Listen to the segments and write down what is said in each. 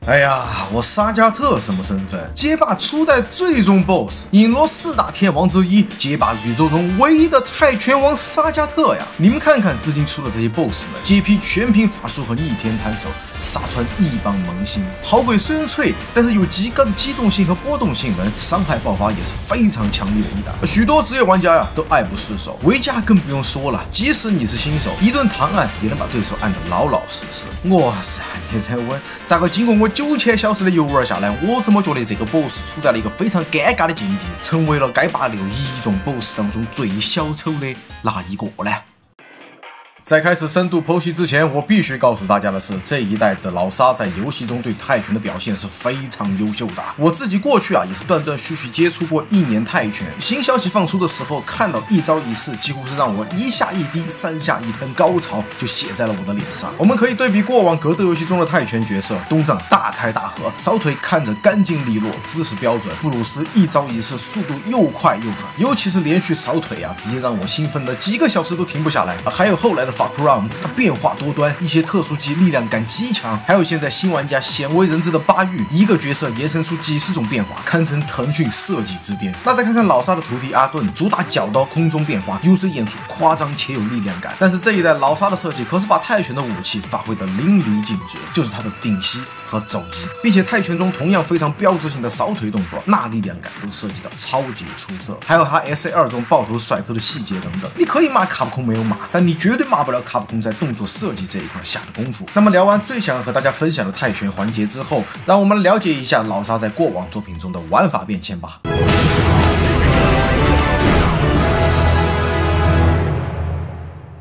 哎呀，我沙加特什么身份？街霸初代最终 BOSS， 影罗4大天王之一，街霸宇宙中唯一的泰拳王沙加特呀！你们看看，至今出的这些 BOSS 们，接批全凭法术和逆天弹手，杀穿一帮萌新。好鬼虽然脆，但是有极高的机动性和波动性能，伤害爆发也是非常强力的一打。许多职业玩家呀都爱不释手，维嘉更不用说了，即使你是新手，一顿唐按也能把对手按得老老实实。哇塞，你在问，咋个经过我9000小时的游玩下来，我怎么觉得这个 BOSS 处在了一个非常尴尬的境地，成为了街霸6一众 BOSS 当中最小丑的那一个呢？在开始深度剖析之前，我必须告诉大家的是，这一代的老沙在游戏中对泰拳的表现是非常优秀的。我自己过去也是断断续续接触过1年泰拳，新消息放出的时候，看到一招一式，几乎是让我一下一滴，三下一喷，高潮就写在了我的脸上。我们可以对比过往格斗游戏中的泰拳角色，东丈大开大合，扫腿看着干净利落，姿势标准；布鲁斯一招一式，速度又快又狠，尤其是连续扫腿直接让我兴奋的几个小时都停不下来。还有后来的法库让，它变化多端，一些特殊技力量感极强，还有现在新玩家鲜为人知的巴玉，一个角色延伸出几十种变化，堪称腾讯设计之巅。那再看看老沙的徒弟阿顿，主打脚刀空中变化，有时演出夸张且有力量感。但是这一代老沙的设计可是把泰拳的武器发挥得淋漓尽致，就是他的顶膝和肘击，并且泰拳中同样非常标志性的扫腿动作，那力量感都设计得超级出色。还有他 SA2 中爆头甩头的细节等等，你可以骂卡普空没有码，但你绝对骂不了卡普空在动作设计这一块下的功夫。那么聊完最想和大家分享的泰拳环节之后，让我们了解一下老沙在过往作品中的玩法变迁吧。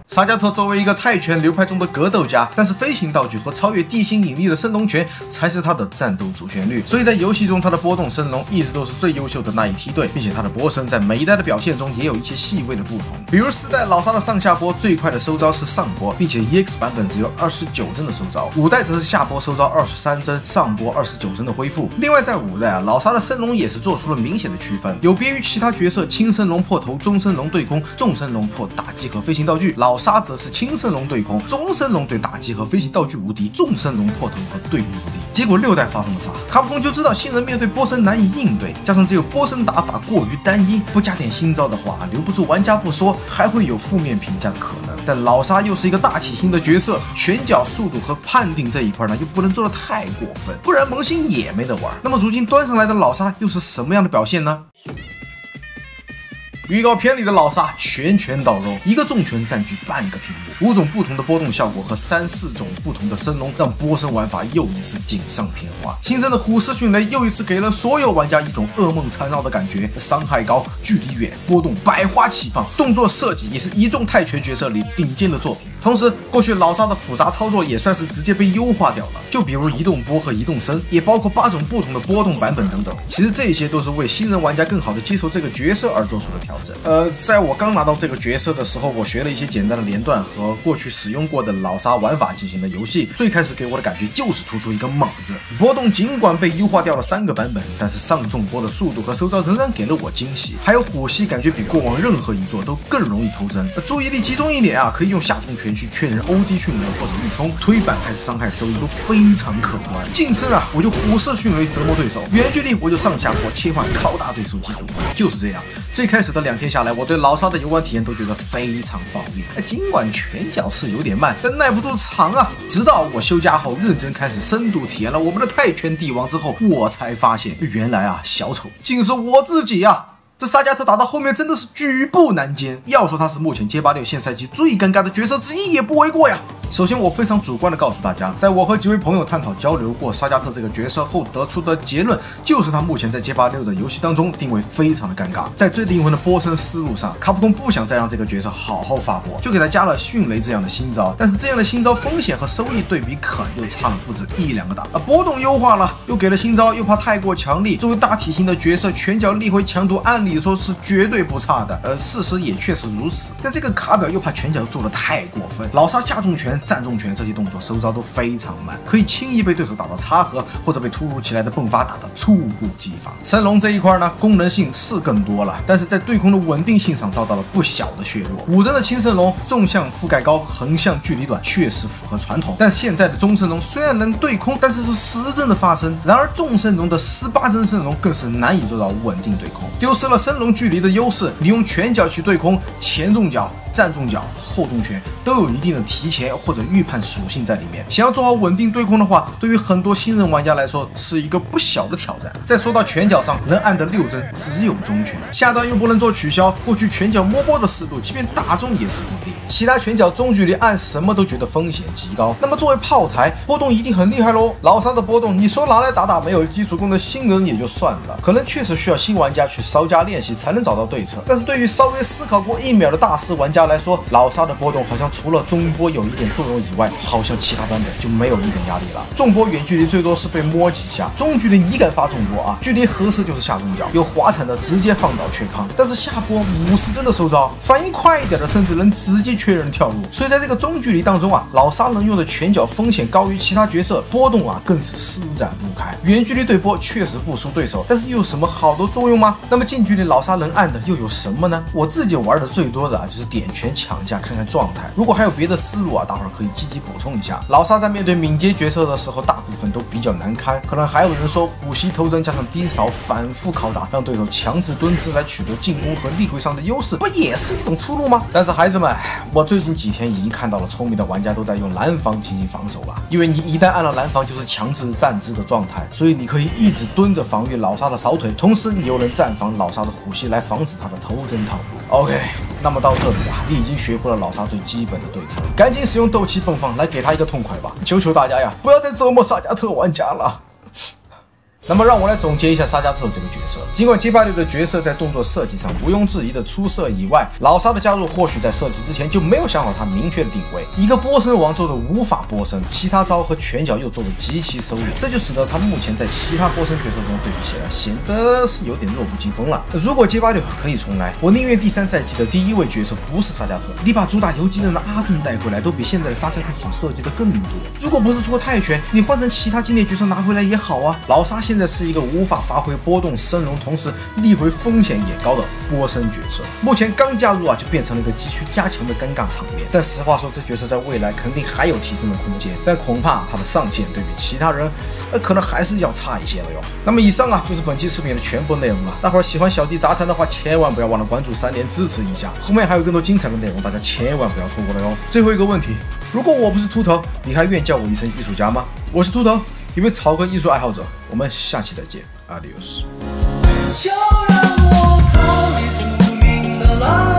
沙加特作为一个泰拳流派中的格斗家，但是飞行道具和超越地心引力的升龙拳才是他的战斗主旋律，所以在游戏中他的波动升龙一直都是最优秀的那一梯队，并且他的波升在每一代的表现中也有一些细微的不同。比如4代老沙的上下波最快的收招是上波，并且 EX 版本只有29帧的收招，5代则是下波收招23帧，上波29帧的恢复。另外在5代老沙的升龙也是做出了明显的区分，有别于其他角色轻升龙破头、中升龙对空、重升龙破打击和飞行道具，老沙则是轻升龙对空，中升龙对打击和飞行道具无敌，重升龙破头和对空无敌。结果6代发生了啥？卡普空就知道新人面对波升难以应对，加上只有波升打法过于单一，不加点新招的话，留不住玩家不说，还会有负面评价的可能。但老沙又是一个大体型的角色，拳脚速度和判定这一块呢，又不能做得太过分，不然萌新也没得玩。那么如今端上来的老沙又是什么样的表现呢？预告片里的老沙拳拳到肉，一个重拳占据半个屏幕，5种不同的波动效果和3、4种不同的升龙，让波升玩法又一次锦上添花。新增的虎式迅雷又一次给了所有玩家一种噩梦缠绕的感觉，伤害高，距离远，波动百花齐放，动作设计也是一众泰拳角色里顶尖的作品。同时，过去老沙的复杂操作也算是直接被优化掉了，就比如移动波和移动升，也包括8种不同的波动版本等等。其实这些都是为新人玩家更好的接受这个角色而做出的调整。在我刚拿到这个角色的时候，我学了一些简单的连段和过去使用过的老沙玩法进行了游戏。最开始给我的感觉就是突出一个猛字，波动尽管被优化掉了3个版本，但是上重波的速度和收招仍然给了我惊喜。还有虎系感觉比过往任何一座都更容易偷针，注意力集中一点可以用下重拳去确认OD 迅雷或者预冲，推板还是伤害收益都非常可观。近身我就虎式迅雷折磨对手，远距离我就上下坡切换拷打对手基础，就是这样。最开始的2天下来，我对老沙的游玩体验都觉得非常暴力，尽管拳脚是有点慢，但耐不住场直到我休假后认真开始深度体验了我们的泰拳帝王之后，我才发现原来小丑竟是我自己这沙加特打到后面真的是举步难艰，要说他是目前街霸6现赛季最尴尬的角色之一也不为过呀。首先我非常主观的告诉大家，在我和几位朋友探讨交流过沙加特这个角色后得出的结论，就是他目前在街霸6的游戏当中定位非常的尴尬。在最灵魂的波升思路上，卡普空不想再让这个角色好好发波，就给他加了迅雷这样的新招，但是这样的新招风险和收益对比可能又差了不止1、2个档。波动优化了，又给了新招，又怕太过强力，作为大体型的角色，拳脚力回强度按理说是绝对不差的，事实也确实如此。但这个卡表又怕拳脚做得太过分，老沙下重拳拳、站重拳这些动作收招都非常慢，可以轻易被对手打到插合，或者被突如其来的迸发打到猝不及防。升龙这一块呢，功能性是更多了，但是在对空的稳定性上遭到了不小的削弱。武真的轻升龙纵向覆盖高，横向距离短，确实符合传统。但现在的中升龙虽然能对空，但是实阵的发生。然而重升龙的18帧升龙更是难以做到稳定对空，丢失了升龙距离的优势。你用拳脚去对空，前重脚、站重脚、后重拳都有一定的提前或者预判属性在里面。想要做好稳定对空的话，对于很多新人玩家来说是一个不小的挑战。再说到拳脚上，能按的6帧只有中拳，下段又不能做取消。过去拳脚摸波的思路，即便打中也是不定。其他拳脚中距离按什么都觉得风险极高。那么作为炮台，波动一定很厉害喽。老沙的波动，你说拿来打没有基础功的新人也就算了，可能确实需要新玩家去稍加练习才能找到对策。但是对于稍微思考过1秒的大师玩家来说，老沙的波动好像除了中波有一点作用以外，好像其他版本就没有一点压力了。重波远距离最多是被摸几下，中距离你敢发重波啊？距离合适就是下重脚，有滑铲的直接放倒缺康，但是下波50帧的收招，反应快一点的甚至能直接确认跳入。所以在这个中距离当中啊，老沙能用的拳脚风险高于其他角色，波动啊更是施展不开。远距离对波确实不输对手，但是又有什么好的作用吗？那么近距离老沙能按的又有什么呢？我自己玩的最多的就是点拳抢一下看看状态，如果还有别的思路啊，大伙儿可以积极补充一下。老沙在面对敏捷角色的时候，大部分都比较难堪，可能还有人说虎膝偷针加上低扫反复拷打，让对手强制蹲姿来取得进攻和立回上的优势，不也是一种出路吗？但是孩子们，我最近几天已经看到了聪明的玩家都在用蓝防进行防守了，因为你一旦按了蓝防就是强制站姿的状态，所以你可以一直蹲着防御老沙的扫腿，同时你又能站防老沙的虎膝来防止他的头针套路。OK， 那么到这里啊，你已经学会了老沙最基本的对策，赶紧使用斗气迸放来给他一个痛快吧！求求大家呀，不要再折磨沙加特玩家了。那么让我来总结一下沙加特这个角色。尽管街霸6的角色在动作设计上毋庸置疑的出色以外，老沙的加入或许在设计之前就没有想好他明确的定位。一个波身王做的无法波身，其他招和拳脚又做的极其收敛，这就使得他目前在其他波身角色中对比起来显得是有点弱不禁风了。如果街霸6可以重来，我宁愿第3赛季的第1位角色不是沙加特，你把主打游击人的阿顿带回来，都比现在的沙加特好设计的更多。如果不是出泰拳，你换成其他经典角色拿回来也好啊。老沙现在是一个无法发挥波动升龙，同时立回风险也高的波身角色。目前刚加入啊，就变成了一个急需加强的尴尬场面。但实话说，这角色在未来肯定还有提升的空间，但恐怕他的上限对比其他人，可能还是要差一些了哟。那么以上啊，就是本期视频的全部内容了。大伙儿喜欢小弟杂谈的话，千万不要忘了关注3连支持一下，后面还有更多精彩的内容，大家千万不要错过了哟。最后一个问题，如果我不是秃头，你还愿叫我一声艺术家吗？我是秃头，一位草根艺术爱好者。我们下期再见 ，Adios。就让我逃离宿命的浪。